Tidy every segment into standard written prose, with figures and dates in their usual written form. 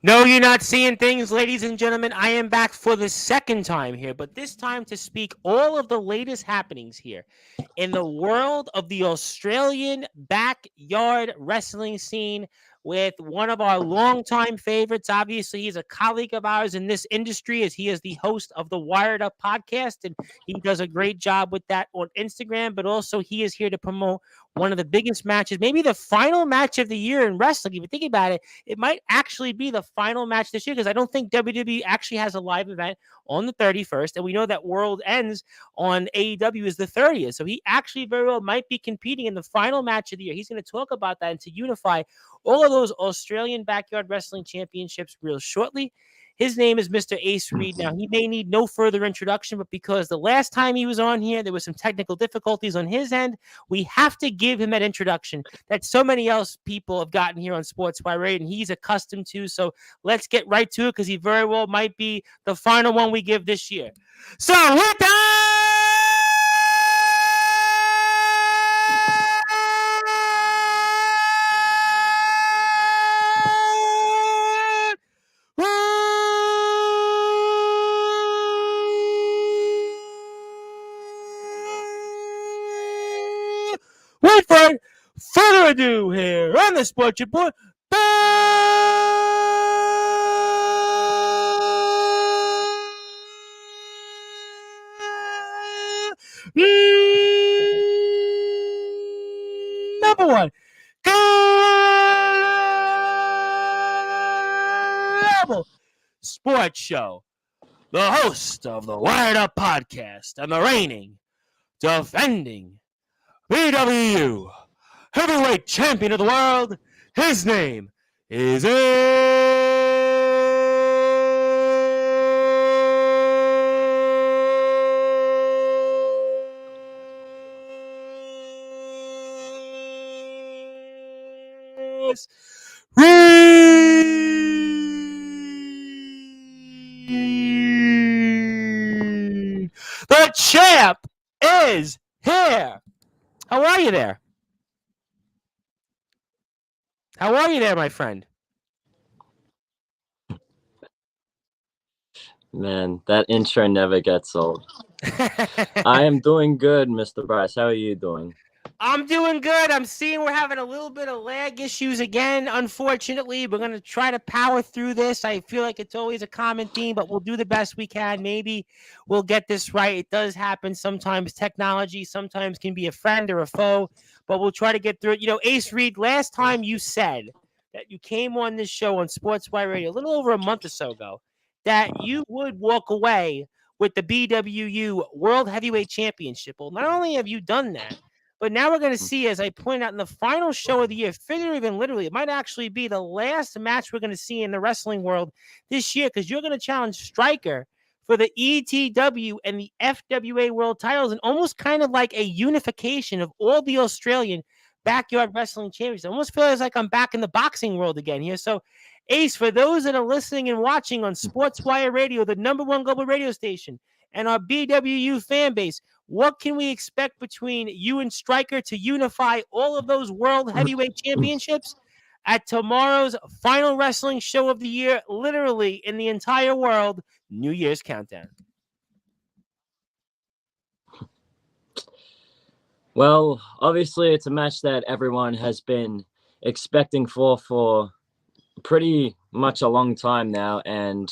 No, you're not seeing things, ladies and gentlemen. I am back for the second time here, but this time to speak all of the latest happenings here in the world of the Australian backyard wrestling scene with one of our longtime favorites. Obviously, he's a colleague of ours in this industry as he is the host of the Wired Up podcast, and he does a great job with that on Instagram, but also he is here to promote one of the biggest matches, maybe the final match of the year in wrestling. If you think about it, it might actually be the final match this year because I don't think WWE actually has a live event on the 31st. And we know that World Ends on AEW is the 30th. So he actually very well might be competing in the final match of the year. He's going to talk about that and to unify all of those Australian backyard wrestling championships real shortly. His name is Mr. Ace Reed. Now, he may need no further introduction, but because the last time he was on here, there was some technical difficulties on his end, we have to give him that introduction that so many else people have gotten here on Sportzwire, and he's accustomed to. So let's get right to it because he very well might be the final one we give this year. So with that, without further ado, here on the Sports Report, number one, global sports show, the host of the Wired Up podcast, and the reigning, defending BWU heavyweight champion of the world. His name is Ace Reed. The champ is here. How are you there? How are you there, my friend? Man, that intro never gets old. I am doing good, Mr. Bryce. How are you doing? I'm doing good. I'm seeing we're having a little bit of lag issues again. Unfortunately, we're going to try to power through this. I feel like it's always a common theme, but we'll do the best we can. Maybe we'll get this right. It does happen sometimes. Technology sometimes can be a friend or a foe, but we'll try to get through it. You know, Ace Reed, last time you said that you came on this show on Sportswire Radio a little over a month or so ago that you would walk away with the BWU World Heavyweight Championship. Well, not only have you done that, but now we're going to see, as I pointed out in the final show of the year, figuratively and literally, it might actually be the last match we're going to see in the wrestling world this year because you're going to challenge Stryker for the ETW and the FWA world titles and almost kind of like a unification of all the Australian backyard wrestling champions. I almost feel like I'm back in the boxing world again here. So, Ace, for those that are listening and watching on Sportswire Radio, the number one global radio station, and our BWU fan base, what can we expect between you and Stryker to unify all of those world heavyweight championships at tomorrow's final wrestling show of the year, literally in the entire world, New Year's Countdown? Well, obviously, it's a match that everyone has been expecting for pretty much a long time now. And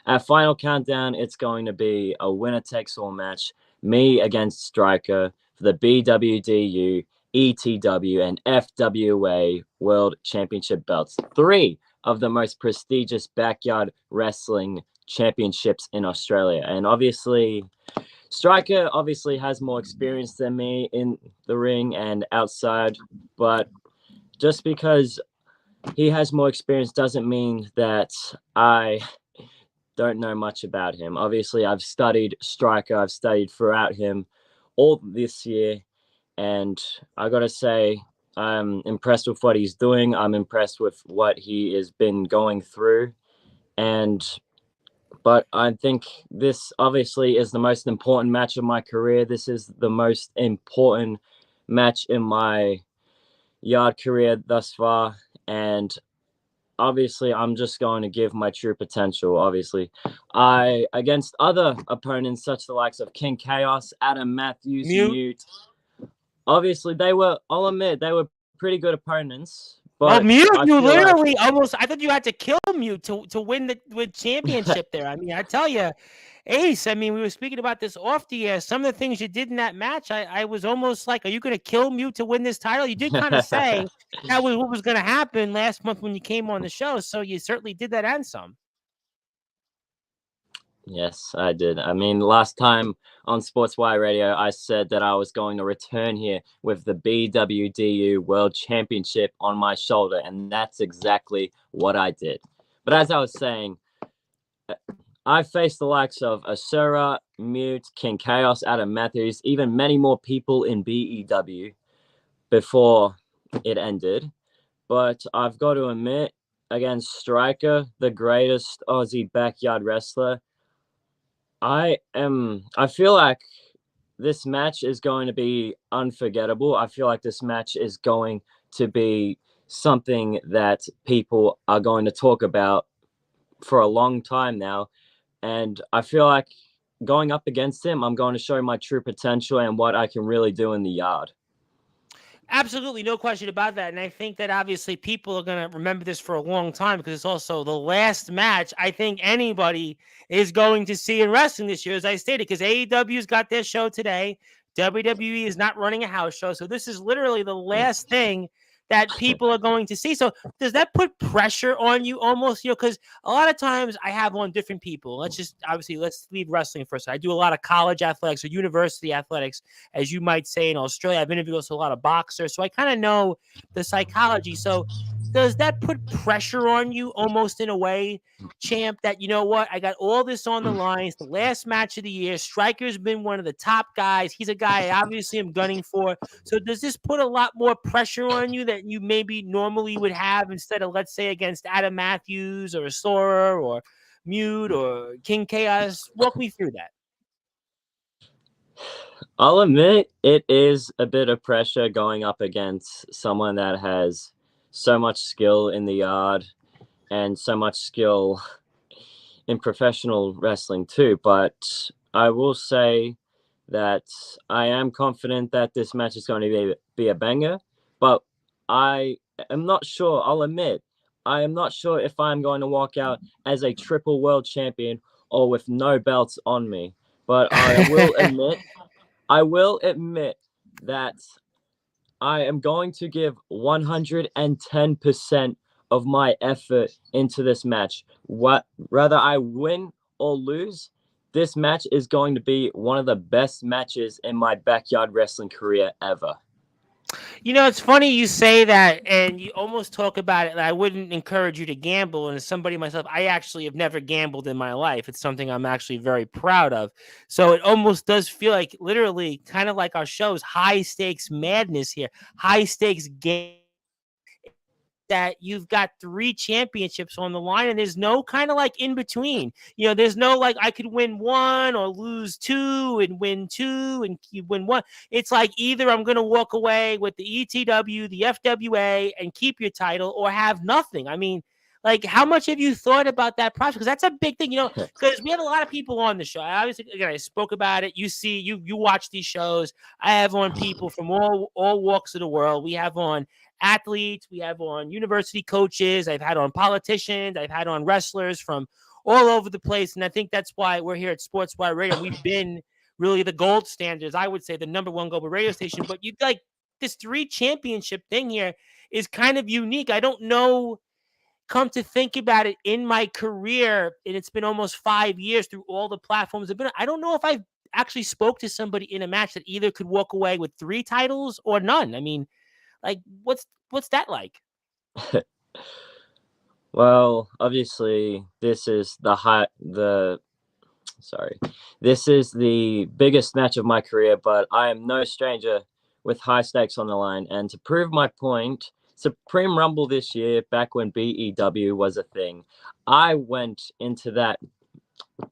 at Final Countdown, it's going to be a winner-takes-all match. Me against Stryker for the BWDU, ETW, and FWA World Championship belts. 3 of the most prestigious backyard wrestling championships in Australia. And obviously, Stryker obviously has more experience than me in the ring and outside, but just because he has more experience doesn't mean that I don't know much about him. Obviously, I've studied Stryker. I've studied throughout him all this year. And I got to say, I'm impressed with what he's doing. I'm impressed with what he has been going through. But I think this obviously is the most important match of my career. This is the most important match in my yard career thus far. And obviously I'm just going to give my true potential. Obviously, I against other opponents such the likes of King Chaos, Adam Matthews, Mute. Mute. Obviously, I'll admit they were pretty good opponents, Well, but Mute, I you feel like literally almost. I thought you had to kill Mute to win the championship there. I mean, I tell you, Ace. I mean, we were speaking about this off the air. Some of the things you did in that match, I was almost like, are you going to kill Mute to win this title? You did kind of say that was what was going to happen last month when you came on the show. So you certainly did that and some. Yes, I did. I mean, last time on Sportswire Radio, I said that I was going to return here with the BWDU World Championship on my shoulder, and that's exactly what I did. But as I was saying, I faced the likes of Asura, Mute, King Chaos, Adam Matthews, even many more people in BEW before it ended. But I've got to admit, against Striker, the greatest Aussie backyard wrestler, I feel like this match is going to be unforgettable. I feel like this match is going to be something that people are going to talk about for a long time now. And I feel like going up against him, I'm going to show my true potential and what I can really do in the yard. Absolutely, no question about that. And I think that obviously people are going to remember this for a long time because it's also the last match I think anybody is going to see in wrestling this year, as I stated, because AEW's got their show today. WWE is not running a house show. So this is literally the last thing that people are going to see. So does that put pressure on you almost, because a lot of times I have on different people. Let's leave wrestling for a second. I do a lot of college athletics or university athletics, as you might say in Australia. I've interviewed also a lot of boxers. So I kind of know the psychology. So does that put pressure on you almost in a way, champ, that, you know what, I got all this on the line. It's the last match of the year. Striker's been one of the top guys. He's a guy I obviously am gunning for. So does this put a lot more pressure on you that you maybe normally would have instead of, let's say, against Adam Matthews or Sora or Mute or King Chaos? Walk me through that. I'll admit it is a bit of pressure going up against someone that has so much skill in the yard and so much skill in professional wrestling too. But I will say that I am confident that this match is going to be a banger. But I am not sure. I'll admit, I am not sure if I'm going to walk out as a triple world champion or with no belts on me. But I will admit that I am going to give 110% of my effort into this match. Whether I win or lose, this match is going to be one of the best matches in my backyard wrestling career ever. It's funny you say that, and you almost talk about it. I wouldn't encourage you to gamble. And as somebody myself, I actually have never gambled in my life. It's something I'm actually very proud of. So it almost does feel like literally kind of like our show's high stakes madness here, high stakes game. That you've got 3 championships on the line and there's no kind of like in between. There's no like I could win 1 or lose 2 and win 2 and you win 1. It's like either I'm going to walk away with the ETW, the FWA and keep your title or have nothing. I mean, like, how much have you thought about that process? Because that's a big thing, because we have a lot of people on the show. I spoke about it. You see, you watch these shows. I have on people from all walks of the world. We have on athletes, we have on university coaches, I've had on politicians, I've had on wrestlers from all over the place. And I think that's why we're here at Sportswire Radio. We've been really the gold standards, I would say, the #1 global radio station. But you like this 3 championship thing here is kind of unique. I don't know, come to think about it, in my career, and it's been almost 5 years through all the platforms I've been on, I don't know if I've actually spoke to somebody in a match that either could walk away with 3 titles or none. I mean, like, what's that like? Well, obviously, this is this is the biggest match of my career, but I am no stranger with high stakes on the line. And to prove my point, Supreme Rumble this year, back when BEW was a thing, I went into that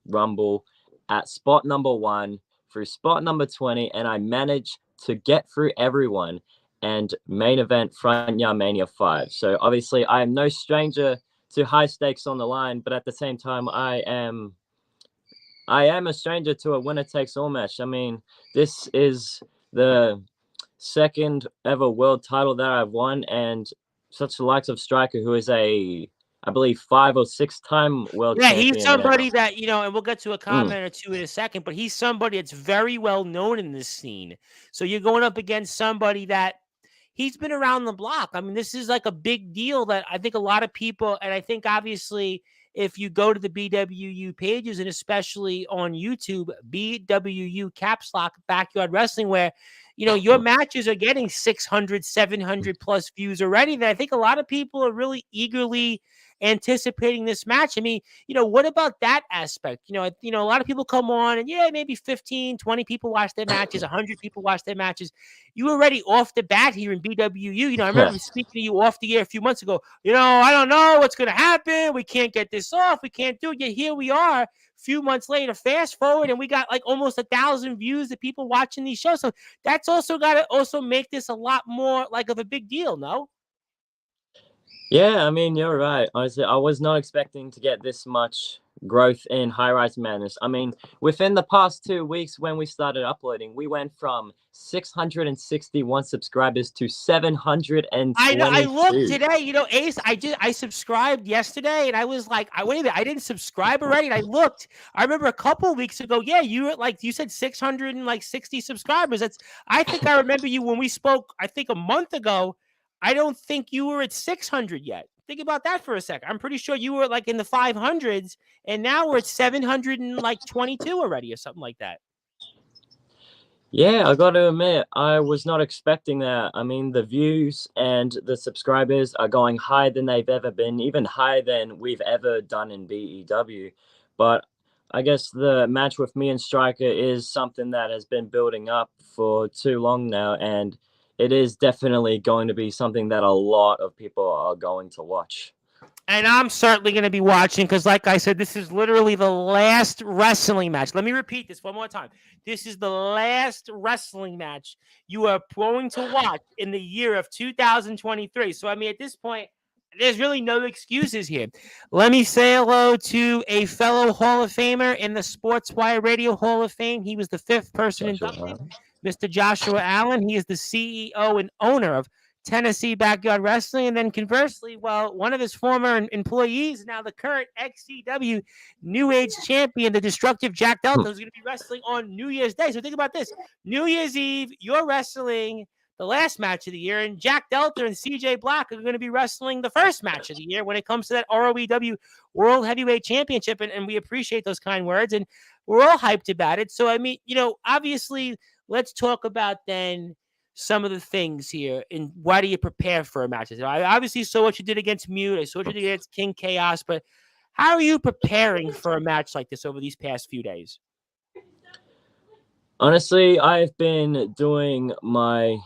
Rumble at spot number 1 through spot number 20, and I managed to get through everyone and main event Front Yard Mania 5. So obviously I am no stranger to high stakes on the line, but at the same time, I am a stranger to a winner takes all match. I mean, this is the second ever world title that I've won, and such the likes of Striker, who is I believe, 5 or 6-time world Yeah, he's champion now. somebody that, and we'll get to a comment or two in a second, but he's somebody that's very well known in this scene. So you're going up against somebody that he's been around the block. I mean, this is like a big deal that I think a lot of people, and I think obviously if you go to the BWU pages and especially on YouTube, BWU caps lock Backyard Wrestling, where, your matches are getting 600, 700 plus views already. That I think a lot of people are really eagerly anticipating this match. I mean, what about that aspect? A lot of people come on and maybe 15, 20 people watch their matches, 100 people watch their matches. You were already off the bat here in BWU. I remember speaking to you off the air a few months ago. I don't know what's going to happen. We can't get this off. We can't do it. Yet here we are. Few months later, fast forward, and we got like almost 1,000 views of people watching these shows. So that's also got to also make this a lot more like of a big deal, no? Yeah, I mean, you're right. Honestly, I was not expecting to get this much growth in High Rise Madness. I mean, within the past 2 weeks when we started uploading, we went from 661 subscribers to 722. I looked today, Ace, I subscribed yesterday and I was like, wait a minute, I didn't subscribe already. And I looked, I remember a couple of weeks ago, you were like, you said 660 subscribers. I think I remember you when we spoke, I think a month ago. I don't think you were at 600 yet. Think about that for a second. I'm pretty sure you were like in the 500s, and now we're at 722 already or something like that. Yeah, I got to admit, I was not expecting that. I mean, the views and the subscribers are going higher than they've ever been, even higher than we've ever done in BEW. But I guess the match with me and Striker is something that has been building up for too long now, and it is definitely going to be something that a lot of people are going to watch. And I'm certainly going to be watching because, like I said, this is literally the last wrestling match. Let me repeat this one more time. This is the last wrestling match you are going to watch in the year of 2023. So, I mean, at this point, there's really no excuses here. Let me say hello to a fellow Hall of Famer in the Sportswire Radio Hall of Fame. He was the 5th person inducted, Mr. Joshua Allen. He is the CEO and owner of Tennessee Backyard Wrestling. And then conversely, one of his former employees, now the current XCW New Age champion, the destructive Jack Delta, who's going to be wrestling on New Year's Day. So think about this. New Year's Eve, you're wrestling the last match of the year, and Jack Delta and CJ Black are going to be wrestling the first match of the year when it comes to that ROEW World Heavyweight Championship. And we appreciate those kind words, and we're all hyped about it. So, I mean, obviously, let's talk about then some of the things here and why do you prepare for a match? I obviously saw what you did against Mute. I saw what you did against King Chaos, but how are you preparing for a match like this over these past few days? Honestly, I've been doing my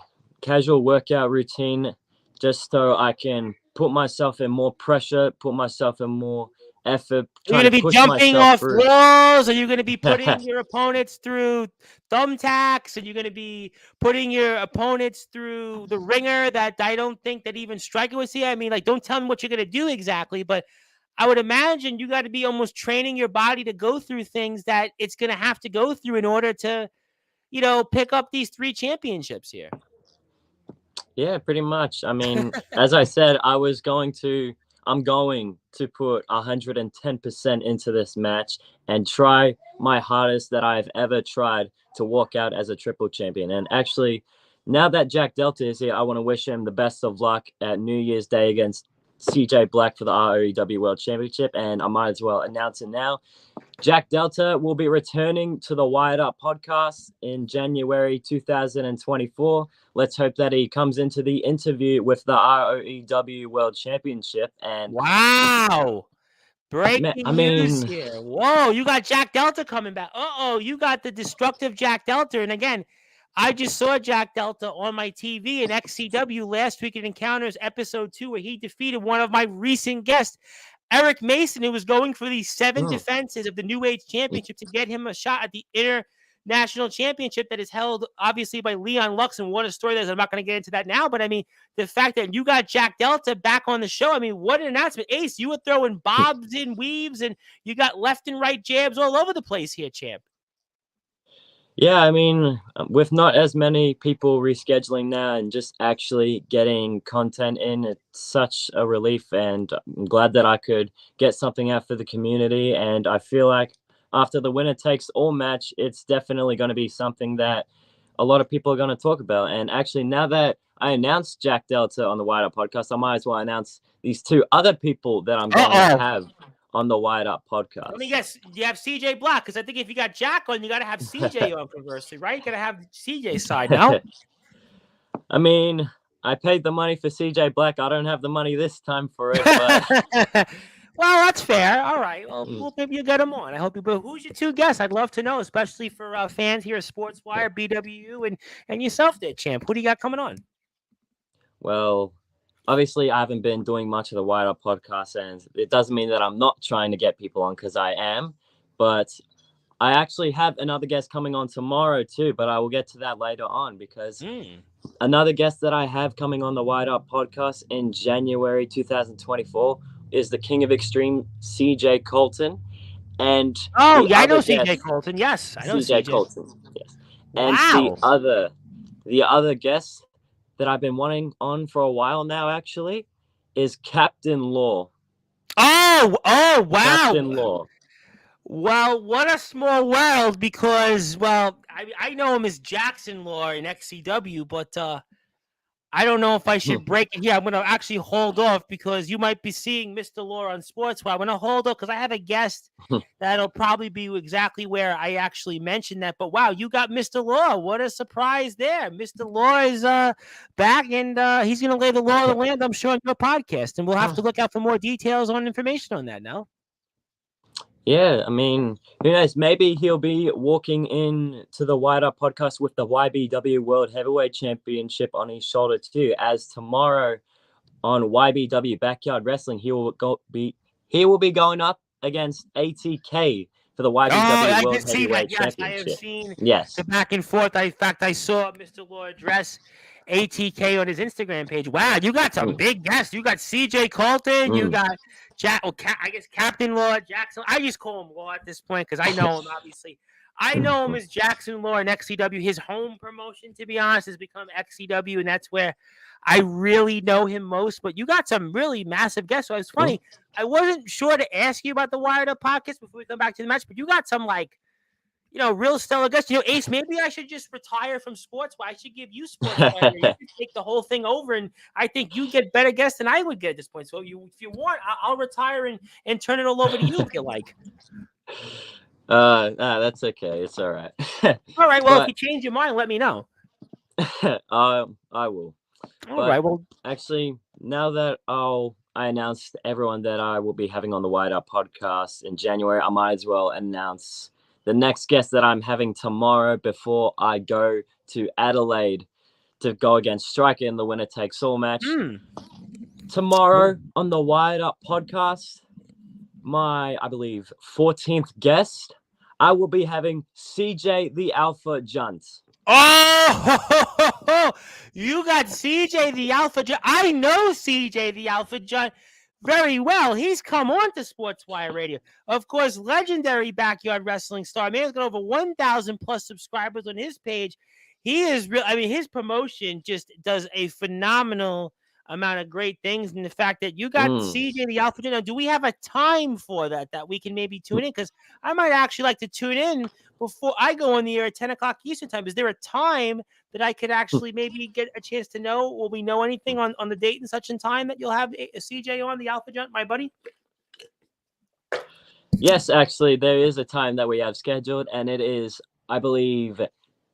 casual workout routine just so I can put myself in more pressure, put myself in more effort. You're going to be jumping off walls, and you're going to be putting your opponents through thumbtacks, and you're going to be putting your opponents through the ringer that I don't think that even Striker would see. I mean, like, don't tell me what you're going to do exactly, but I would imagine you got to be almost training your body to go through things that it's going to have to go through in order to, pick up these 3 championships here. Yeah, pretty much. I mean, as I said, I'm going to put 110% into this match and try my hardest that I've ever tried to walk out as a triple champion. And actually, now that Jack Delta is here, I want to wish him the best of luck at New Year's Day against CJ Black for the ROEW World Championship. And I might as well announce it now. Jack Delta will be returning to the Wired Up podcast in January 2024. Let's hope that he comes into the interview with the ROEW World Championship. And wow, breaking news here. Whoa, you got Jack Delta coming back. You got the destructive Jack Delta. And again, I just saw Jack Delta on my TV in XCW last week at Encounters episode 2, where he defeated one of my recent guests, Eric Mason, who was going for these 7 defenses of the New Age Championship to get him a shot at the national championship that is held obviously by Leon Lux, and what a story that is. I'm not going to get into that now, but I mean, the fact that you got Jack Delta back on the show, I mean, what an announcement. Ace, you were throwing bobs and weaves, and you got left and right jabs all over the place here, champ. Yeah, I mean, with not as many people rescheduling now and just actually getting content in, it's such a relief, and I'm glad that I could get something out for the community. And I feel like after the winner takes all match, it's definitely going to be something that a lot of people are going to talk about. And actually, now that I announced Jack Delta on the Wide Up podcast, I might as well announce these two other people that I'm going to have on the Wide Up podcast. Let me guess. You have CJ Black, because I think if you got Jack on, you got to have CJ on, conversely, right? You got to have CJ's side now. I mean, I paid the money for CJ Black. I don't have the money this time for it. But... Well, that's fair. All right. Well, maybe you get him on. I hope you. But who's your two guests? I'd love to know, especially for fans here at Sportswire, BWU, and yourself there, champ. Who do you got coming on? Well, obviously, I haven't been doing much of the Wide Up podcast, and it doesn't mean that I'm not trying to get people on, because I am. But I actually have another guest coming on tomorrow too, but I will get to that later on, because another guest that I have coming on the Wide Up podcast in January 2024 is the King of Extreme, CJ Colton. And I know CJ Colton. Yes, I know CJ Colton. Yes. And the other guest that I've been wanting on for a while now, actually, is Captain Law. Oh, wow. Captain Law. Well, what a small world, because, well, I know him as Jackson Law in XCW, but I don't know if I should break it here. I'm going to actually hold off, because you might be seeing Mr. Law on Sports. Well, I'm going to hold off because I have a guest that'll probably be exactly where I actually mentioned that. But wow, you got Mr. Law. What a surprise there. Mr. Law is back, and he's going to lay the law of the land, I'm sure, on your podcast. And we'll have to look out for more details on information on that now. Yeah, I mean, who knows? Maybe he'll be walking in to the Wide Up podcast with the YBW World Heavyweight Championship on his shoulder too. As tomorrow on YBW Backyard Wrestling, he will be going up against ATK for the YBW World Heavyweight Championship. I have seen the back and forth. In fact, I saw Mr. Law address ATK on his Instagram page. Wow, you got some big guests. You got CJ Colton. You got I guess Captain Law, Jackson. I just call him Law at this point because I know him, obviously. I know him as Jackson Law in XCW. His home promotion, to be honest, has become XCW, and that's where I really know him most. But you got some really massive guests. So it's funny. I wasn't sure to ask you about the Wired Up podcast before we come back to the match, but you got some, like, real stellar guests. Ace, maybe I should just retire from sports. I should give you sports. You can take the whole thing over, and I think you get better guests than I would get at this point. So if you want, I'll retire and turn it all over to you if you like. That's okay. It's all right. All right. Well, if you change your mind, let me know. I will. All right. Well, actually, now that I announced everyone that I will be having on the Wide Up podcast in January, I might as well announce the next guest that I'm having tomorrow before I go to Adelaide to go against Striker in the winner takes all match. Tomorrow on the Wired Up podcast, my, I believe, 14th guest, I will be having CJ the Alpha Junt. Oh, you got CJ the Alpha Junt. I know CJ the Alpha Junt very well. He's come on to Sportswire Radio. Of course, legendary backyard wrestling star. Man, he's got over 1,000 plus subscribers on his page. He is real. I mean, his promotion just does a phenomenal amount of great things. And the fact that you got CJ the Alpha. Now, do we have a time for that we can maybe tune in? Because I might actually like to tune in before I go on the air at 10 o'clock Eastern time. Is there a time that I could actually maybe get a chance to know? Will we know anything on the date and such and time that you'll have a CJ on the Alpha Junt, my buddy? Yes, actually, there is a time that we have scheduled, and it is, I believe,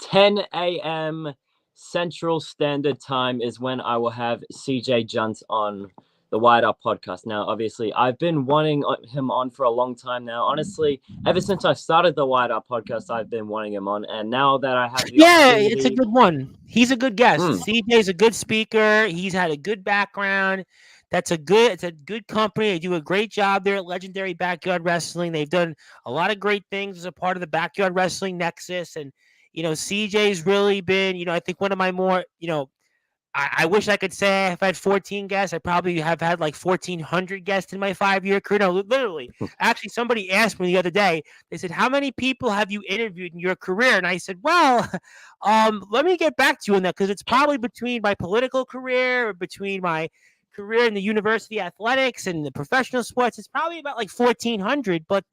10 a.m. Central Standard Time is when I will have CJ Junt on the Wired Up podcast. Now, obviously, I've been wanting him on for a long time now. Honestly, ever since I started the Wired Up podcast, I've been wanting him on. And now that I have the opportunity... it's a good one. He's a good guest. CJ's a good speaker. He's had a good background. It's a good company. They do a great job there at Legendary Backyard Wrestling. They've done a lot of great things as a part of the Backyard Wrestling Nexus. And, CJ's really been, I think one of my more, I wish I could say I've had 14 guests. I probably have had like 1,400 guests in my 5-year career. No, literally. Actually, somebody asked me the other day. They said, "How many people have you interviewed in your career?" And I said, "Well, let me get back to you on that because it's probably between my political career, or between my career in the university athletics and the professional sports. It's probably about like 1,400." But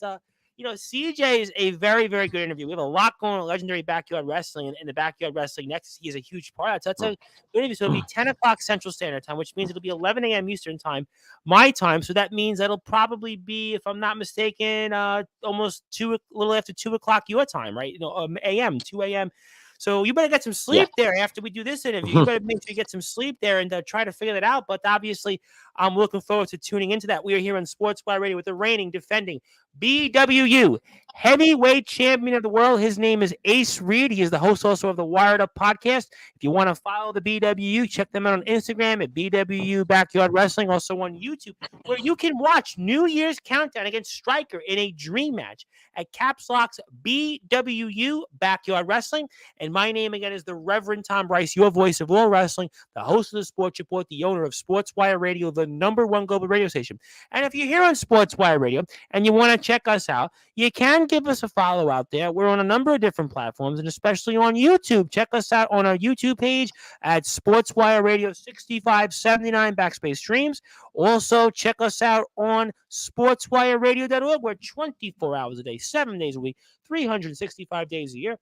CJ is a very, very good interview. We have a lot going on at Legendary Backyard Wrestling and the Backyard Wrestling Nexus. He is a huge part of that. So that's a good interview. So it'll be 10 o'clock Central Standard Time, which means it'll be 11 a.m. Eastern Time, my time. So that means that'll probably be, if I'm not mistaken, almost a little after 2 o'clock your time, right? A.m., 2 a.m. So you better get some sleep there after we do this interview. You better make sure you get some sleep there and try to figure that out. But obviously, I'm looking forward to tuning into that. We are here on Sportswire Radio with the reigning, defending BWU heavyweight champion of the world. His name is Ace Reed. He is the host also of the Wired Up podcast. If you want to follow the BWU, check them out on Instagram at BWU Backyard Wrestling. Also on YouTube, where you can watch New Year's Countdown against Stryker in a dream match at Caps Lock's BWU Backyard Wrestling. And my name again is the Reverend Tom Bryce, your voice of all wrestling, the host of the Sports Report, the owner of Sportswire Radio, the #1 global radio station. And if you're here on Sportswire Radio and you want to check us out, you can give us a follow out there. We're on a number of different platforms, and especially on YouTube. Check us out on our YouTube page at Sportswire Radio 6579 backspace streams. Also, check us out on sportswireradio.org. We're 24 hours a day, 7 days a week, 365 days a year.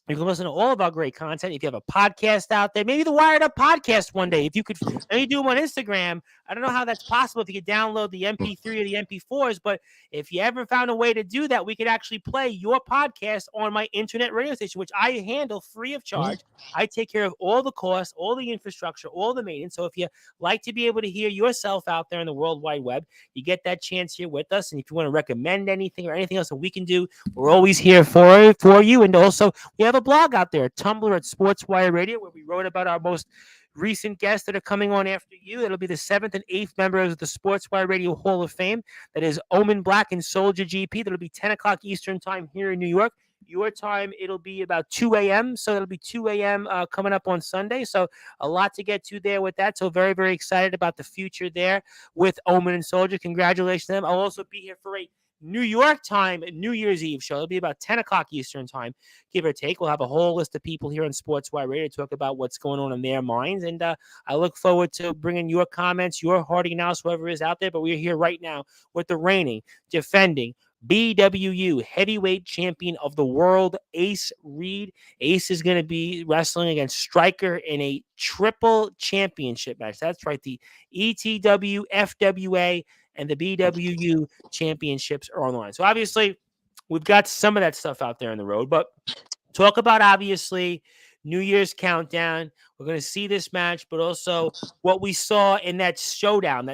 You can listen to all of our great content. If you have a podcast out there, maybe the Wired Up podcast one day. If you could, maybe do them on Instagram. I don't know how that's possible if you could download the MP3 or the MP4s, but if you ever found a way to do that, we could actually play your podcast on my internet radio station, which I handle free of charge. I take care of all the costs, all the infrastructure, all the maintenance. So if you like to be able to hear yourself out there in the World Wide Web, you get that chance here with us. And if you want to recommend anything or anything else that we can do, we're always here for you. And also, we have a blog out there, a Tumblr at Sportswire Radio, where we wrote about our most recent guests that are coming on after you. It'll be the 7th and 8th members of the Sportswire Radio Hall of Fame. That is Omen Black and Soldier GP. That'll be 10 o'clock Eastern Time here in New York. Your time, it'll be about 2 a.m. So it'll be 2 a.m. Coming up on Sunday. So a lot to get to there with that. So very, very excited about the future there with Omen and Soldier. Congratulations to them. I'll also be here for a New York time New Year's Eve show. It'll be about 10 o'clock Eastern Time, give or take. We'll have a whole list of people here on Sportswire Radio to talk about what's going on in their minds. And I look forward to bringing your comments, your hearty analysis, whoever is out there. But we're here right now with the reigning, defending BWU heavyweight champion of the world, Ace Reed. Ace is going to be wrestling against Stryker in a triple championship match. That's right. The ETW, FWA, and the BWU championships are on the line. So obviously, we've got some of that stuff out there on the road, but talk about obviously New Year's Countdown. We're going to see this match, but also what we saw in that showdown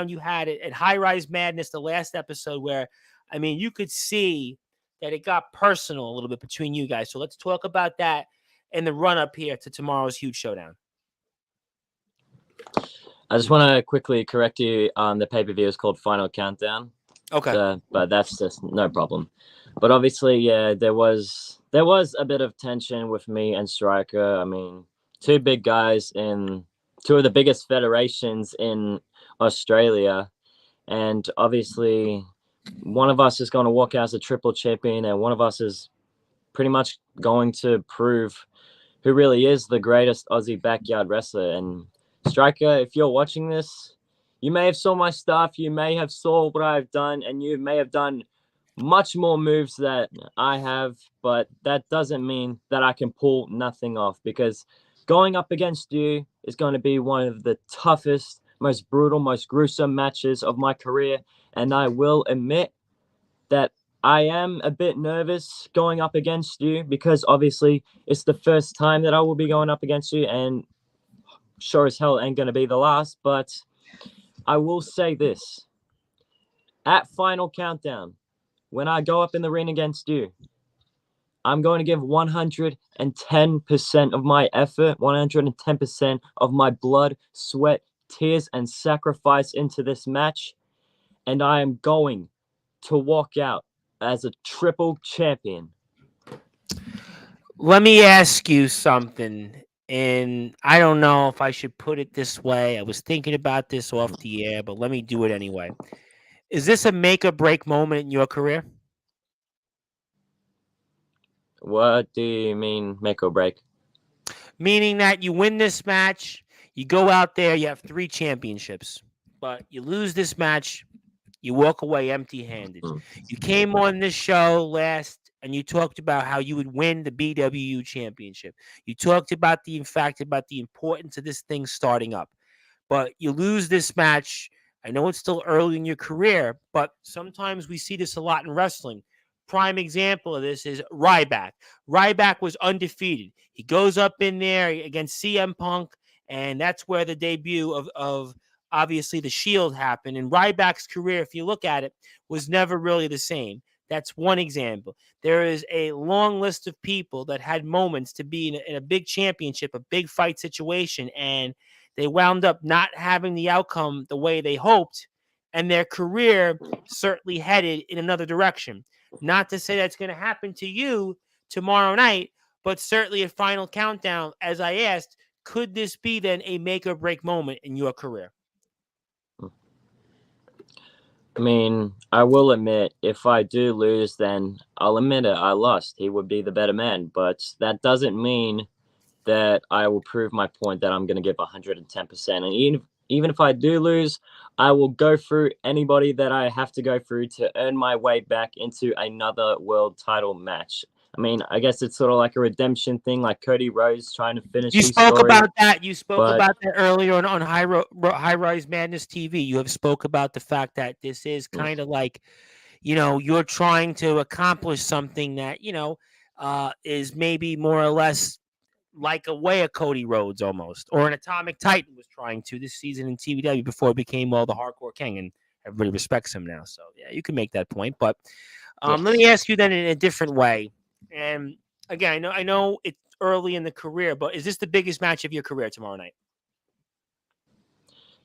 you had at High Rise Madness, the last episode, where, I mean, you could see that it got personal a little bit between you guys. So let's talk about that in the run up here to tomorrow's huge showdown. I just want to quickly correct you on the pay-per-view is called Final Countdown. Okay. But that's just no problem. But obviously, yeah, there was a bit of tension with me and Stryker. I mean, two big guys in two of the biggest federations in Australia. And obviously, one of us is going to walk out as a triple champion, and one of us is pretty much going to prove who really is the greatest Aussie backyard wrestler. And Stryker, if you're watching this, you may have saw my stuff, you may have saw what I've done, and you may have done much more moves that I have, but that doesn't mean that I can pull nothing off, because going up against you is going to be one of the toughest, most brutal, most gruesome matches of my career. And I will admit that I am a bit nervous going up against you, because obviously it's the first time that I will be going up against you, and sure as hell ain't going to be the last. But I will say this. At Final Countdown, when I go up in the ring against you, I'm going to give 110% of my effort, 110% of my blood, sweat, tears and sacrifice into this match, and I am going to walk out as a triple champion. Let me ask you something, and I don't know if I should put it this way. I was thinking about this off the air, but let me do it anyway. Is this a make or break moment in your career? What do you mean, make or break? Meaning that you win this match, you go out there, you have 3 championships, but you lose this match, you walk away empty-handed. Mm. You came on this show last and you talked about how you would win the BWU championship. You talked about the fact about the importance of this thing starting up. But you lose this match. I know it's still early in your career, but sometimes we see this a lot in wrestling. Prime example of this is Ryback. Ryback was undefeated. He goes up in there against CM Punk, and that's where the debut of obviously the Shield happened. And Ryback's career, if you look at it, was never really the same. That's one example. There is a long list of people that had moments to be in a big championship, a big fight situation, and they wound up not having the outcome the way they hoped, and their career certainly headed in another direction. Not to say that's going to happen to you tomorrow night, but certainly a final countdown, as I asked, could this be then a make or break moment in your career? I mean, I will admit, if I do lose, then I'll admit it. I lost. He would be the better man. But that doesn't mean that I will prove my point that I'm going to give 110%. And even if I do lose, I will go through anybody that I have to go through to earn my way back into another world title match. I mean, I guess it's sort of like a redemption thing, like Cody Rhodes trying to finish You his spoke story. about that. You spoke But about that earlier on High Rise Madness TV. You have spoke about the fact that this is kind of like, you're trying to accomplish something that, is maybe more or less like a way of Cody Rhodes almost, or an Atomic Titan was trying to this season in TVW before it became the Hardcore King, and everybody respects him now. So yeah, you can make that point. But let me ask you then in a different way. And again, I know it's early in the career, but is this the biggest match of your career tomorrow night?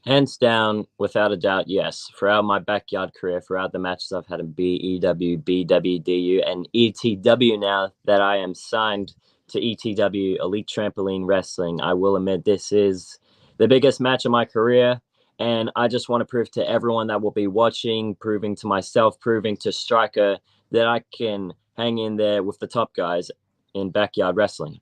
hands down, without a doubt, yes. Throughout my backyard career, throughout the matches I've had in BEW, BWDU, and ETW now that I am signed to ETW, Elite Trampoline Wrestling, I will admit this is the biggest match of my career. And I just want to prove to everyone that will be watching, proving to myself, proving to Striker that I can hang in there with the top guys in backyard wrestling.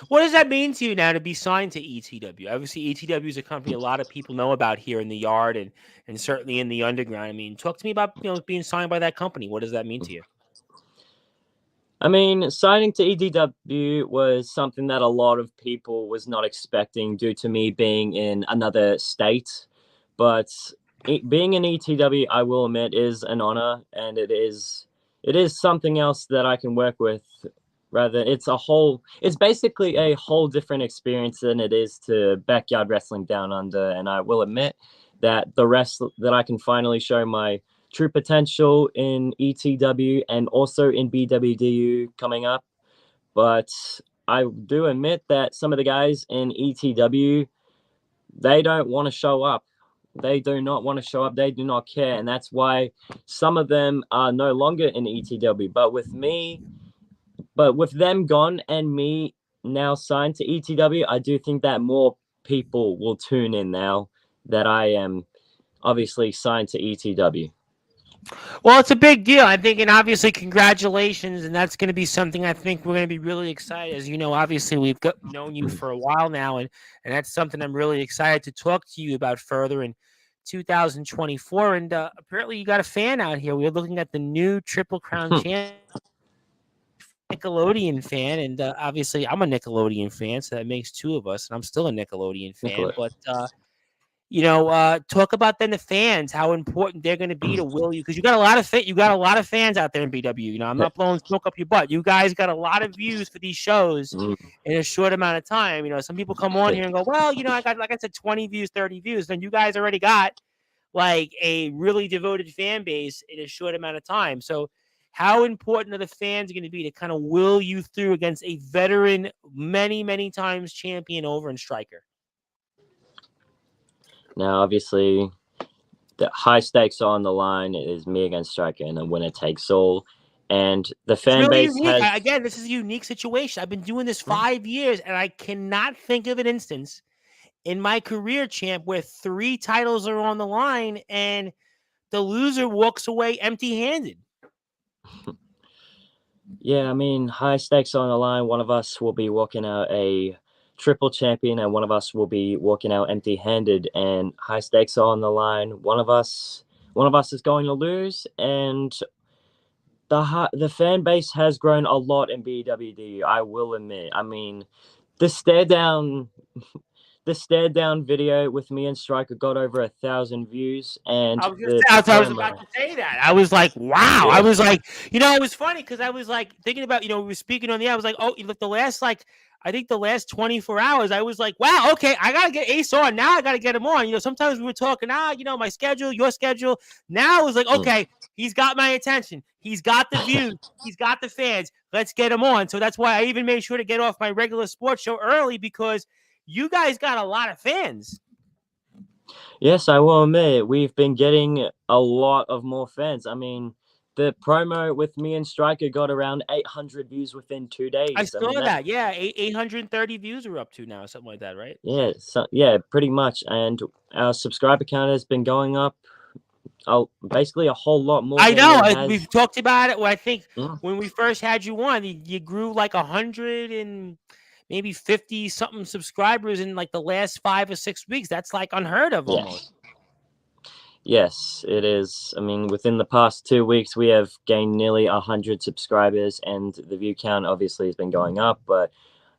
What does that mean to you now to be signed to ETW? Obviously, ETW is a company a lot of people know about here in the yard and certainly in the underground. I mean, talk to me about being signed by that company. What does that mean to you? I mean, signing to ETW was something that a lot of people was not expecting due to me being in another state. But being in ETW, I will admit, is an honor, and it is something else that I can work with. Rather, it's basically a whole different experience than it is to backyard wrestling down under. And I will admit that that I can finally show my true potential in ETW and also in BWDU coming up. But I do admit that some of the guys in ETW, they don't want to show up. They do not want to show up. They do not care. And that's why some of them are no longer in ETW. But with them gone and me now signed to ETW, I do think that more people will tune in now that I am obviously signed to ETW. Well, it's a big deal, I think, and obviously, congratulations. And that's going to be something I think we're going to be really excited. As you know, obviously, we've known you for a while now, and that's something I'm really excited to talk to you about further in 2024. And apparently, you got a fan out here. We're looking at the new Triple Crown champ. Nickelodeon fan, and obviously I'm a Nickelodeon fan, so that makes 2 of us, and I'm still a Nickelodeon fan. But talk about then the fans, how important they're going to be to Will you, because you got a lot of fans out there in BW. I'm not blowing smoke up your butt. You guys got a lot of views for these shows in a short amount of time. Some people come on here and go, well, I got, like I said, 20 views, 30 views. Then you guys already got like a really devoted fan base in a short amount of time. So how important are the fans going to be to kind of will you through against a veteran, many, many times champion over in Striker? Now, obviously, the high stakes are on the line. It is me against Striker, and a winner takes all. And the It's fan really base unique. has. Again, this is a unique situation. I've been doing this 5 years, and I cannot think of an instance in my career, champ, where 3 titles are on the line and the loser walks away empty-handed. Yeah, I mean, high stakes on the line. One of us will be walking out a triple champion, and one of us will be walking out empty-handed. And high stakes are on the line. One of us is going to lose, and the fan base has grown a lot in BWD. I will admit. I mean, the stare down. The stare down video with me and Striker got over 1,000 views, and I was the about promo. to say that. I was like, wow. I Yeah. was like, it was funny because I was like thinking about, we were speaking on the air. I was like, oh, look, I think the last 24 hours, I was like, wow, okay, I got to get Ace on. Now I got to get him on. Sometimes we were talking, my schedule, your schedule. Now I was like, okay, he's got my attention. He's got the views. He's got the fans. Let's get him on. So that's why I even made sure to get off my regular sports show early because you guys got a lot of fans. Yes, I will admit, we've been getting a lot of more fans. I mean, the promo with me and Striker got around 800 views within 2 days. I saw mean, that. Yeah, 830 views are up to now, something like that, right? Yeah, pretty much. And our subscriber count has been going up basically a whole lot more I than know. it has. We've talked about it. Well, I think Mm. when we first had you on, you grew like 100 and maybe 50 something subscribers in like the last 5 or 6 weeks. That's like unheard of almost. Yes, it is. I mean, within the past 2 weeks, we have gained nearly 100 subscribers, and the view count obviously has been going up. But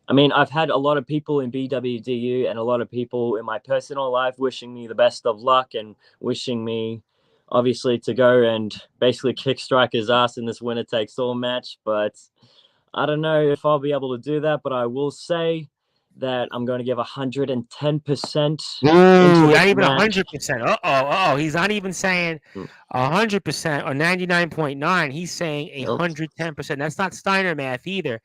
I mean, I've had a lot of people in BWDU and a lot of people in my personal life wishing me the best of luck and wishing me, obviously, to go and basically kick Striker's ass in this winner takes all match. But I don't know if I'll be able to do that. But I will say that I'm going to give 110% into Not this even match. 100%. He's not even saying 100% or 99.9. He's saying 110%. That's not Steiner math either.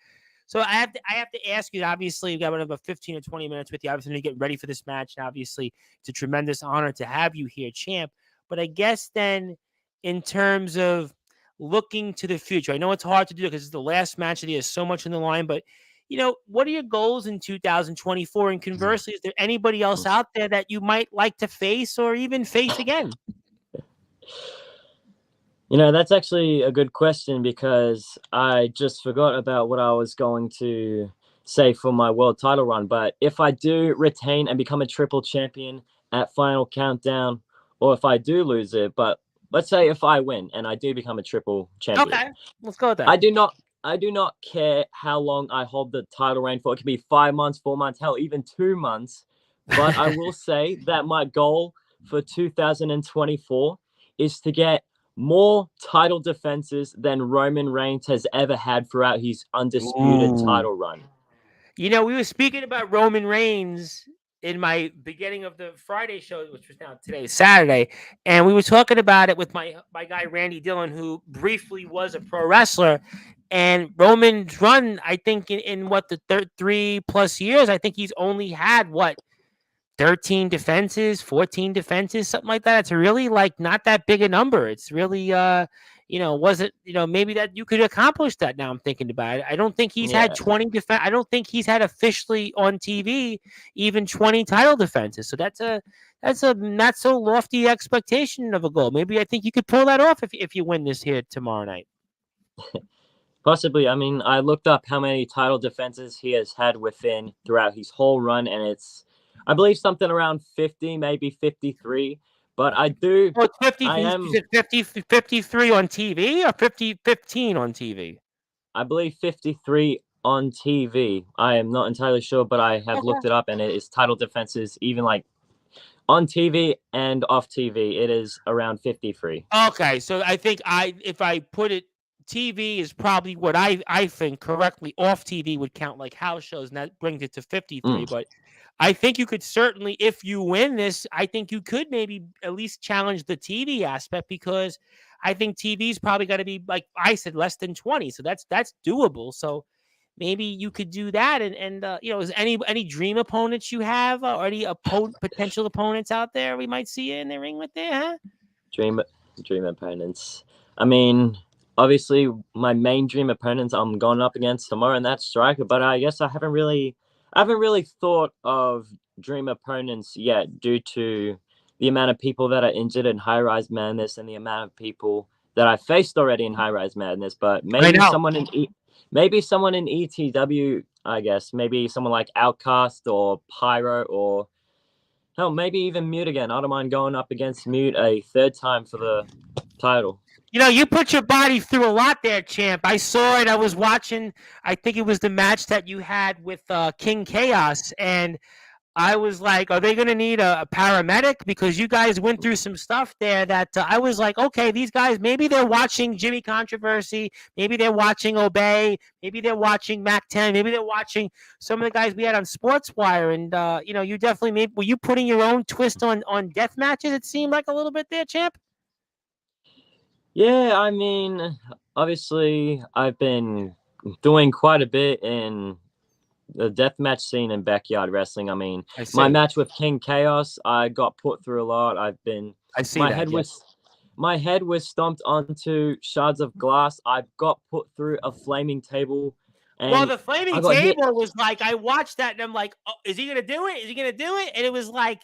So I have to ask you. Obviously, we've got another 15 or 20 minutes with you. Obviously, to get ready for this match. And obviously, it's a tremendous honor to have you here, champ. But I guess then, in terms of looking to the future, I know it's hard to do because it's the last match of the year. So much on the line, but what are your goals in 2024? And conversely, is there anybody else out there that you might like to face or even face again? That's actually a good question because I just forgot about what I was going to say for my world title run. But if I do retain and become a triple champion at Final Countdown, or if I do lose it, but let's say if I win and I do become a triple champion. Okay, let's go with that. I do not care how long I hold the title reign for. It could be 5 months, 4 months, hell, even 2 months. But I will say that my goal for 2024 is to get more title defenses than Roman Reigns has ever had throughout his undisputed title run. We were speaking about Roman Reigns in my beginning of the Friday show, which was now today, Saturday, and we were talking about it with my guy Randy Dillon, who briefly was a pro wrestler. And Roman's run, I think, in what the 3+ years, I think he's only had 13 defenses, 14 defenses, something like that. It's really like not that big a number. It's really was it, maybe that you could accomplish that now I'm thinking about it. I don't think he's had 20 defense. I don't think he's had officially on TV even 20 title defenses. So that's a not so lofty expectation of a goal. Maybe I think you could pull that off if you win this here tomorrow night. Possibly. I mean, I looked up how many title defenses he has had throughout his whole run, and it's, I believe, something around 50, maybe 53. But I do. Oh, it's 50. I am. Is it 53 on TV or 15 on TV? I believe 53 on TV. I am not entirely sure, but I have looked it up, and it is title defenses, even like on TV and off TV. It is around 53. Okay, so I think if I put it, TV is probably what I think correctly. Off TV would count like house shows, and that brings it to 53. But I think you could certainly, if you win this, I think you could maybe at least challenge the TV aspect, because I think TV's probably got to be, like I said, less than 20. So that's doable. So maybe you could do that. And is any dream opponents you have, or any potential opponents out there we might see you in the ring with there, huh? Dream dream opponents. I mean, obviously my main dream opponents I'm going up against tomorrow, and that's Striker. But I guess I haven't really thought of dream opponents yet, due to the amount of people that are injured in High Rise Madness and the amount of people that I faced already in High Rise Madness. But I maybe know. someone in ETW. I guess maybe someone like Outcast or Pyro, or hell, maybe even Mute again. I don't mind going up against Mute a third time for the title. You put your body through a lot there, champ. I saw it. I was watching. I think it was the match that you had with King Chaos, and I was like, are they going to need a paramedic? Because you guys went through some stuff there that I was like, okay, these guys, maybe they're watching Jimmy Controversy. Maybe they're watching Obey. Maybe they're watching Mac 10. Maybe they're watching some of the guys we had on Sportswire. And, you definitely were you putting your own twist on death matches? It seemed like a little bit there, champ. Yeah, I mean, obviously, I've been doing quite a bit in the deathmatch scene in backyard wrestling. I mean, my match with King Chaos, I got put through a lot. I see my that. head Yes. my head was stomped onto shards of glass. I got put through a flaming table, Well, and the flaming I got hit. table was like, I watched that and I'm like, oh, is he going to do it? Is he going to do it? And it was like,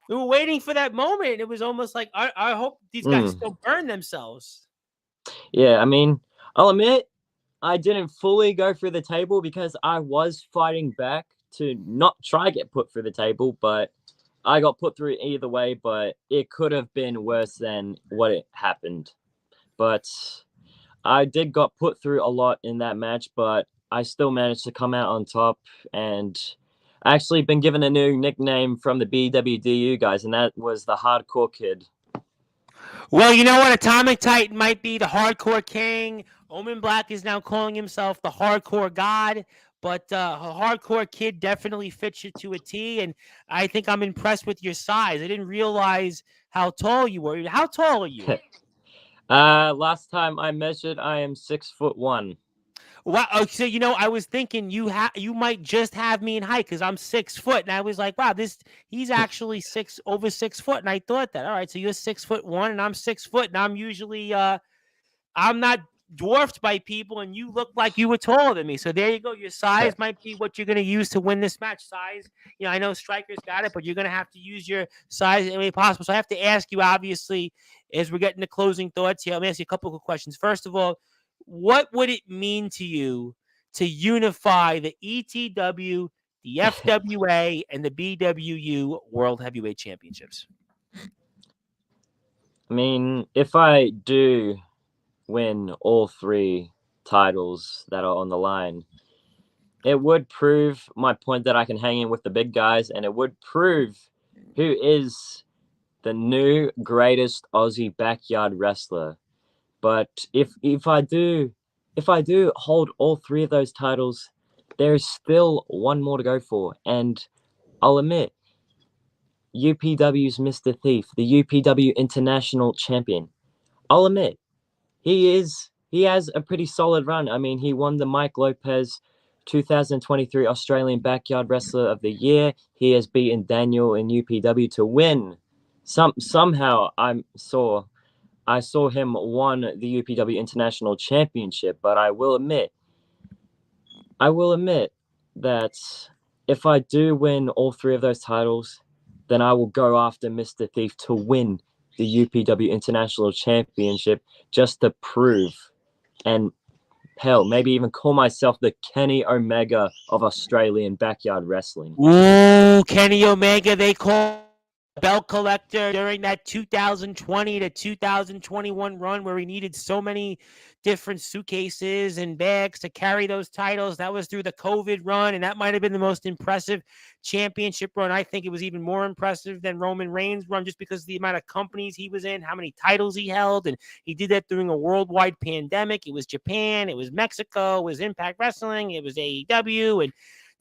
we were waiting for that moment. It was almost like, I hope these guys still burn themselves. Yeah, I mean, I'll admit, I didn't fully go through the table because I was fighting back to not try get put through the table, but I got put through either way. But it could have been worse than what it happened. But I did got put through a lot in that match, but I still managed to come out on top. And I actually been given a new nickname from the BWDU guys, and that was the Hardcore Kid. Well, you know what? Atomic Titan might be the Hardcore King. Omen Black is now calling himself the Hardcore God. But a Hardcore Kid definitely fits you to a T. And I think I'm impressed with your size. I didn't realize how tall you were. How tall are you? Last time I measured, I am 6'1". Wow. So I was thinking you might just have me in height because I'm 6 foot, and I was like, wow, he's actually over 6 foot, and I thought that. All right, so you're 6'1", and I'm 6 foot, and I'm usually I'm not dwarfed by people, and you look like you were taller than me. So there you go. Your size might be what you're going to use to win this match. Size, I know Striker's got it, but you're going to have to use your size any way possible. So I have to ask you, obviously, as we're getting to closing thoughts here, I'm going to ask you a couple of questions. First of all, what would it mean to you to unify the ETW, the FWA, and the BWU World Heavyweight Championships? I mean, if I do win all three titles that are on the line, it would prove my point that I can hang in with the big guys, and it would prove who is the new greatest Aussie backyard wrestler. But if I do hold all three of those titles, there is still one more to go for. And I'll admit, UPW's Mr. Thief, the UPW International Champion, I'll admit, he has a pretty solid run. I mean, he won the Mike Lopez 2023 Australian Backyard Wrestler of the Year. He has beaten Daniel in UPW to win. Somehow I saw him won the UPW International Championship, but I will admit that if I do win all three of those titles, then I will go after Mr. Thief to win the UPW International Championship, just to prove, and hell, maybe even call myself the Kenny Omega of Australian backyard wrestling. Ooh, Kenny Omega, they call belt collector during that 2020 to 2021 run where he needed so many different suitcases and bags to carry those titles. That was through the COVID run, and that might have been the most impressive championship run. I think it was even more impressive than Roman Reigns' run, just because of the amount of companies he was in, how many titles he held, and he did that during a worldwide pandemic. It was Japan, it was Mexico, it was Impact Wrestling, it was AEW, and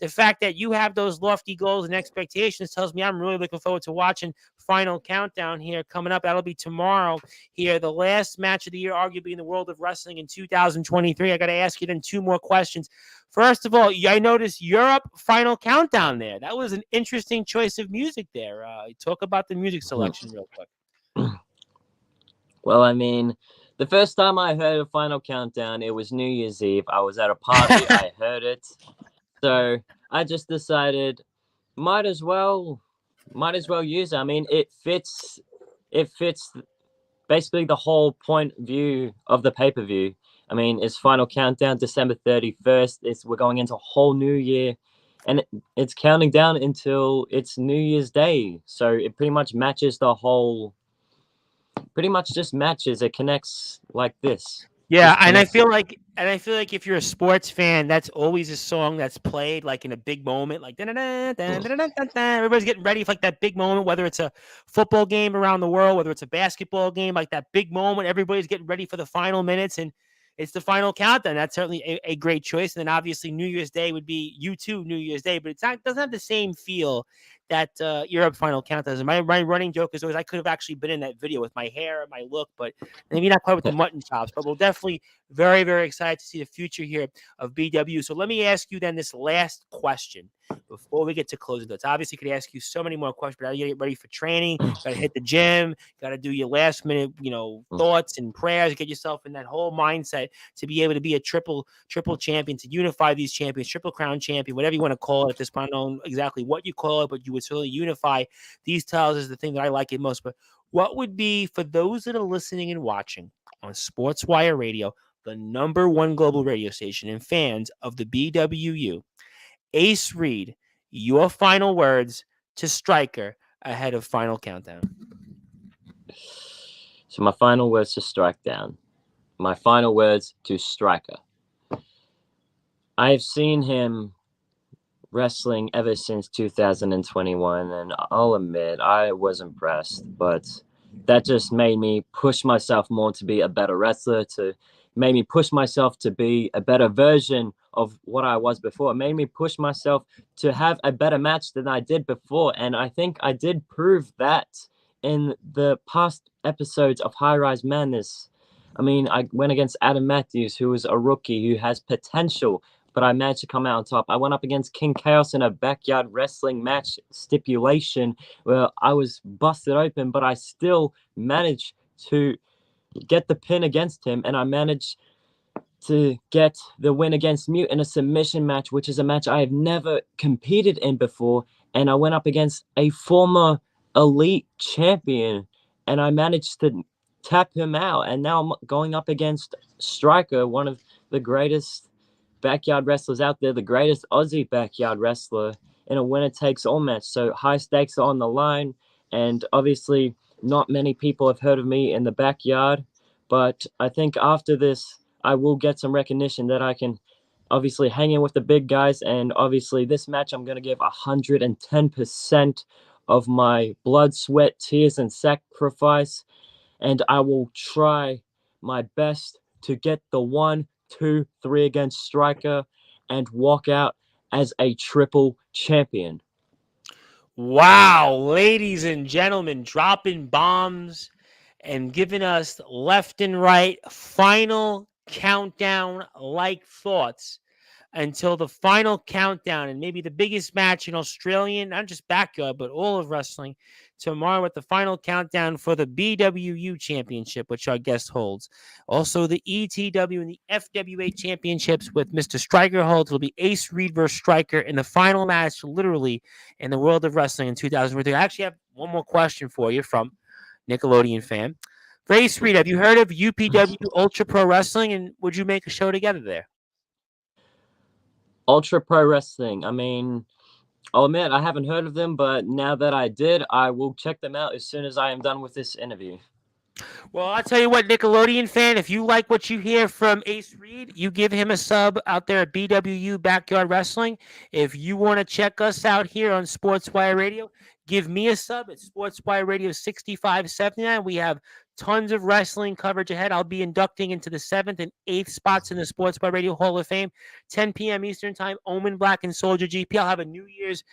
the fact that you have those lofty goals and expectations tells me I'm really looking forward to watching Final Countdown here coming up. That'll be tomorrow here, the last match of the year, arguably in the world of wrestling in 2023. I got to ask you then two more questions. First of all, I noticed Europe Final Countdown there. That was an interesting choice of music there. Talk about the music selection real quick. Well, I mean, the first time I heard of Final Countdown, it was New Year's Eve. I was at a party. I heard it. So I just decided might as well use it. I mean, it fits basically the whole point of view of the pay-per-view. I mean, it's Final Countdown, December 31st. We're going into a whole new year, and it's counting down until it's New Year's Day. So it pretty much matches it connects like this. Yeah, and I feel like if you're a sports fan, that's always a song that's played like in a big moment, like everybody's getting ready for like that big moment, whether it's a football game around the world, whether it's a basketball game, like that big moment, everybody's getting ready for the final minutes, and it's the Final Countdown. That's certainly a great choice. And then obviously New Year's Day would be U2 New Year's Day, but doesn't have the same feel that Europe Final Countdown does. My running joke is always I could have actually been in that video with my hair and my look, but maybe not quite with the mutton chops. But we'll definitely very, very excited to see the future here of BW. So let me ask you then this last question before we get to closing thoughts. Obviously, could ask you so many more questions, but I got to get ready for training. Got to hit the gym. Got to do your last minute, thoughts and prayers. Get yourself in that whole mindset to be able to be a triple champion, to unify these champions, triple crown champion, whatever you want to call it at this point. I don't know exactly what you call it, but you would certainly unify these titles is the thing that I like it most. But what would be, for those that are listening and watching on Sportswire Radio, the number one global radio station and fans of the BWU, Ace Reed, your final words to Stryker ahead of Final Countdown. So my final words to Strikedown. My final words to Stryker. I have seen him wrestling ever since 2021, and I'll admit I was impressed, but that just made me push myself more to be a better wrestler, made me push myself to be a better version of what I was before. It made me push myself to have a better match than I did before. And I think I did prove that in the past episodes of High Rise Madness. I mean, I went against Adam Matthews, who was a rookie, who has potential, but I managed to come out on top. I went up against King Chaos in a backyard wrestling match stipulation where I was busted open, but I still managed to get the pin against him, and I managed to get the win against Mute in a submission match, which is a match I have never competed in before. And I went up against a former elite champion, and I managed to tap him out. And now I'm going up against Stryker, one of the greatest backyard wrestlers out there, the greatest Aussie backyard wrestler, in a winner-takes-all match. So high stakes are on the line, and obviously not many people have heard of me in the backyard, but I think after this, I will get some recognition that I can obviously hang in with the big guys. And obviously this match, I'm going to give 110% of my blood, sweat, tears, and sacrifice. And I will try my best to get the 1, 2, 3 against Stryker and walk out as a triple champion. Wow, ladies and gentlemen, dropping bombs and giving us left and right Final Countdown like thoughts until the Final Countdown, and maybe the biggest match in Australian, not just backyard, but all of wrestling, tomorrow at the Final Countdown for the BWU Championship, which our guest holds. Also, the ETW and the FWA Championships with Mr. Stryker holds. It'll be Ace Reed versus Stryker in the final match, literally, in the world of wrestling in 2023. I actually have one more question for you from Nickelodeon fan. For Ace Reed, have you heard of UPW Ultra Pro Wrestling, and would you make a show together there? Ultra Pro Wrestling. I mean, I'll admit I haven't heard of them, but now that I did, I will check them out as soon as I am done with this interview. Well, I'll tell you what, Nickelodeon fan, if you like what you hear from Ace Reed, you give him a sub out there at BWU Backyard Wrestling. If you want to check us out here on Sportswire Radio, give me a sub at Sportswire Radio 6579. We have Tons of wrestling coverage ahead. I'll be inducting into the 7th and 8th spots in the Sportswire Radio Hall of Fame, 10 p.m. Eastern Time. Omen Black and Soldier GP. I'll have a New Year's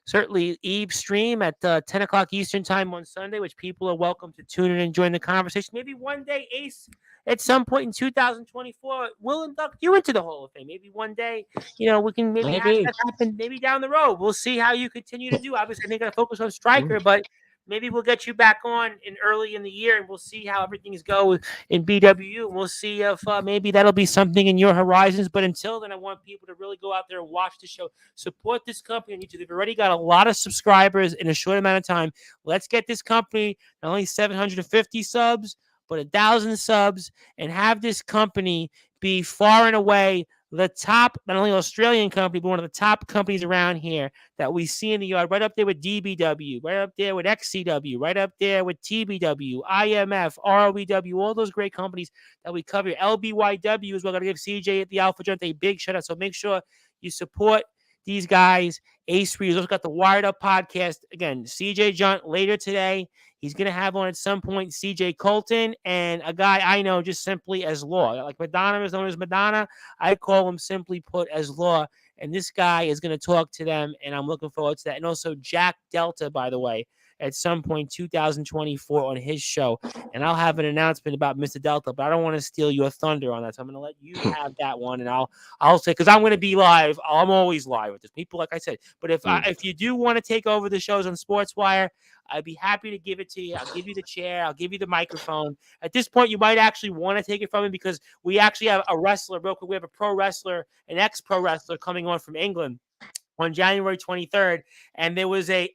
certainly Eve stream at 10 o'clock Eastern Time on Sunday, which people are welcome to tune in and join the conversation. Maybe one day, Ace, at some point in 2024, we'll induct you into the Hall of Fame. Maybe one day, we can maybe have that happen maybe down the road. We'll see how you continue to do. Obviously, I think I focus on Striker, but maybe we'll get you back on early in the year, and we'll see how everything's going in BWU. And we'll see if maybe that'll be something in your horizons. But until then, I want people to really go out there and watch the show. Support this company on YouTube. They've already got a lot of subscribers in a short amount of time. Let's get this company not only 750 subs, but 1,000 subs, and have this company be far and away the top, not only Australian company, but one of the top companies around here that we see in the yard, right up there with DBW, right up there with XCW, right up there with TBW, IMF, ROEW, all those great companies that we cover. LBYW is what I'm going to give CJ at the Alpha Joint a big shout out. So make sure you support these guys. Ace Reed has also got the Wired Up podcast. Again, CJ Junt later today. He's going to have on at some point CJ Colton and a guy I know just simply as Law. Like Madonna is known as Madonna. I call him simply put as Law. And this guy is going to talk to them, and I'm looking forward to that. And also Jack Delta, by the way, at some point 2024 on his show. And I'll have an announcement about Mr. Delta, but I don't want to steal your thunder on that. So I'm going to let you have that one. And I'll say, because I'm going to be live. I'm always live with this. People, like I said. But if you do want to take over the shows on Sportswire, I'd be happy to give it to you. I'll give you the chair. I'll give you the microphone. At this point, you might actually want to take it from me because we actually have a wrestler, real quick. We have a pro wrestler, an ex-pro wrestler coming on from England on January 23rd, and there was a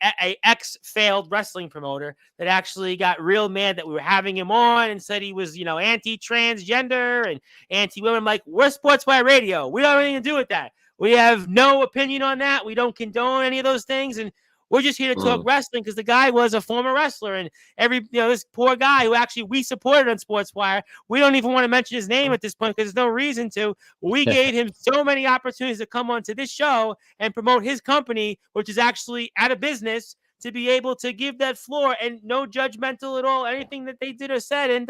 ex-failed wrestling promoter that actually got real mad that we were having him on and said he was, anti-transgender and anti-women. I'm like, we're Sportswire Radio. We don't have anything to do with that. We have no opinion on that. We don't condone any of those things, and we're just here to talk wrestling because the guy was a former wrestler, and this poor guy who actually we supported on Sportswire, we don't even want to mention his name at this point because there's no reason to. We gave him so many opportunities to come onto this show and promote his company, which is actually out of business, to be able to give that floor and no judgmental at all, anything that they did or said. And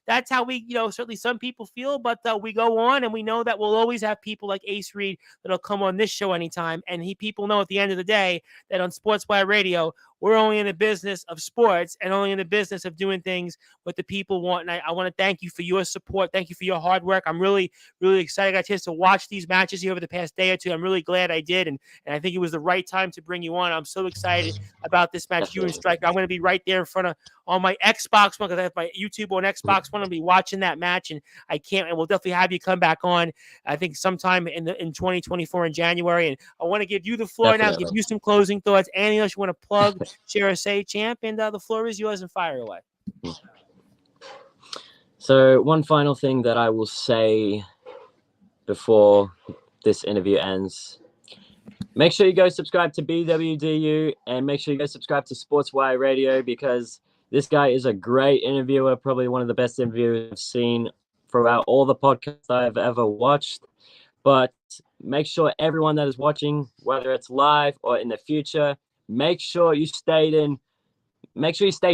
that's how we, certainly some people feel, but we go on and we know that we'll always have people like Ace Reed that'll come on this show anytime. And people know at the end of the day that on Sportswire Radio, we're only in the business of sports and only in the business of doing things what the people want. And I want to thank you for your support. Thank you for your hard work. I'm really, really excited. I got a chance to watch these matches here over the past day or two. I'm really glad I did. And I think it was the right time to bring you on. I'm so excited about this match, you and Striker. I'm going to be right there in front of on my Xbox One because I have my YouTube on Xbox One. I'll be watching that match, and we'll definitely have you come back on, I think sometime in 2024 in January. And I want to give you the floor now, give you some closing thoughts. Anything else you want to plug, share or say, champ? And the floor is yours and fire away. So one final thing that I will say before this interview ends. Make sure you go subscribe to BWDU and make sure you go subscribe to Sportswire Radio because this guy is a great interviewer, probably one of the best interviewers I've seen throughout all the podcasts I've ever watched. But make sure everyone that is watching, whether it's live or in the future, make sure you stay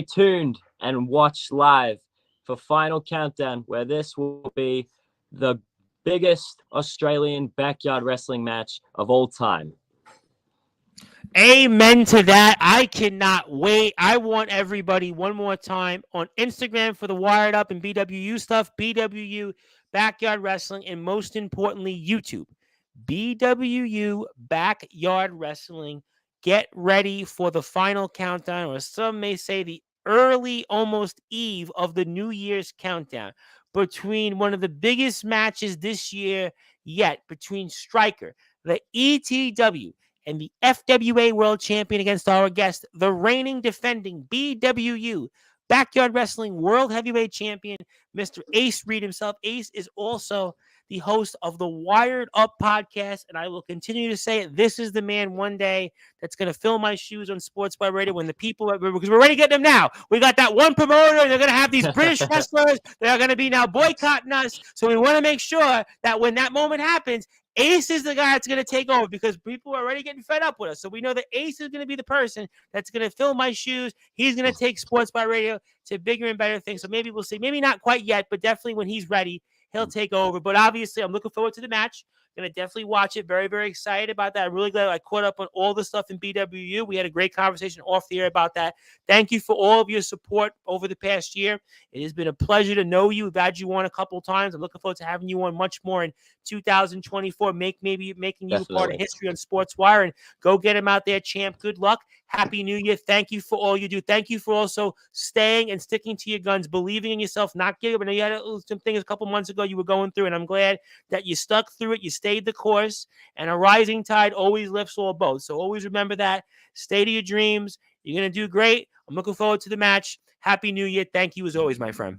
tuned and watch live for Final Countdown, where this will be the biggest Australian backyard wrestling match of all time. Amen to that. I cannot wait. I want everybody one more time on Instagram for the Wired Up and BWU stuff, BWU Backyard Wrestling, and most importantly, YouTube, BWU Backyard Wrestling. Get ready for the Final Countdown, or some may say the early, almost eve of the New Year's countdown, between one of the biggest matches this year yet, between Striker, the ETW, and the FWA World Champion against our guest, the reigning defending BWU Backyard Wrestling World Heavyweight Champion, Mr. Ace Reed himself. Ace is also the host of the Wired Up podcast, and I will continue to say it. This is the man one day that's going to fill my shoes on Sportswire Radio when the people, because we're already getting them now. We got that one promoter, and they're going to have these British wrestlers that are going to be now boycotting us. So we want to make sure that when that moment happens, Ace is the guy that's going to take over because people are already getting fed up with us. So we know that Ace is going to be the person that's going to fill my shoes. He's going to take Sportzwire Radio to bigger and better things. So maybe we'll see. Maybe not quite yet, but definitely when he's ready, he'll take over. But obviously, I'm looking forward to the match. Going to definitely watch it. Very, very excited about that. I'm really glad I caught up on all the stuff in BWU. We had a great conversation off the air about that. Thank you for all of your support over the past year. It has been a pleasure to know you. We've had you on a couple of times. I'm looking forward to having you on much more in 2024. Maybe making you a part of history on Sportswire. And go get him out there, champ. Good luck. Happy New Year. Thank you for all you do. Thank you for also staying and sticking to your guns, believing in yourself, not giving up. I know you had some things a couple months ago you were going through, and I'm glad that you stuck through it. You stayed the course, and a rising tide always lifts all boats. So always remember that. Stay to your dreams. You're going to do great. I'm looking forward to the match. Happy New Year. Thank you as always, my friend.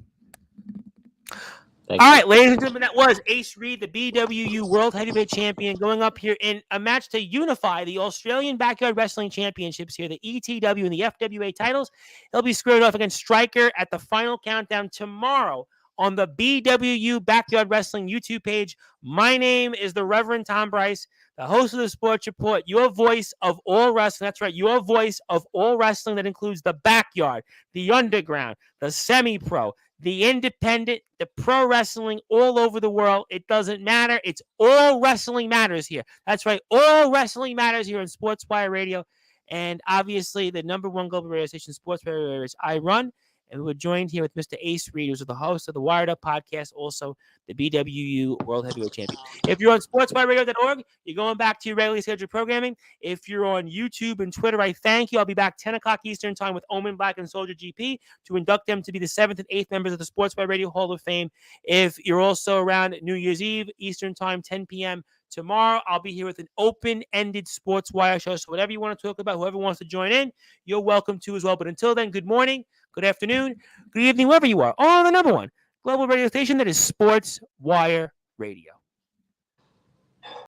All right, ladies and gentlemen, that was Ace Reed, the BWU World Heavyweight Champion, going up here in a match to unify the Australian Backyard Wrestling Championships here, the ETW and the FWA titles. He'll be squared off against Stryker at the final countdown tomorrow on the BWU Backyard Wrestling YouTube page. My name is the Reverend Tom Bryce, the host of the Sports Report, your voice of all wrestling. That's right, your voice of all wrestling that includes the backyard, the underground, the semi-pro, the independent, the pro wrestling all over the world. It doesn't matter. It's all wrestling matters here. That's right. All wrestling matters here on Sportswire Radio. And obviously, the number one global radio station, Sportswire Radio, is I run. And we're joined here with Mr. Ace Reed, who's the host of the Wired Up podcast, also the BWU World Heavyweight Champion. If you're on sportswireradio.org, you're going back to your regularly scheduled programming. If you're on YouTube and Twitter, I thank you. I'll be back 10 o'clock Eastern time with Omen Black and Soldier GP to induct them to be the 7th and 8th members of the Sportswire Radio Hall of Fame. If you're also around New Year's Eve, Eastern time, 10 p.m., tomorrow, I'll be here with an open-ended Sports Wire show. So whatever you want to talk about, whoever wants to join in, you're welcome to as well. But until then, good morning, good afternoon, good evening, wherever you are, on the number one global radio station that is Sports Wire Radio.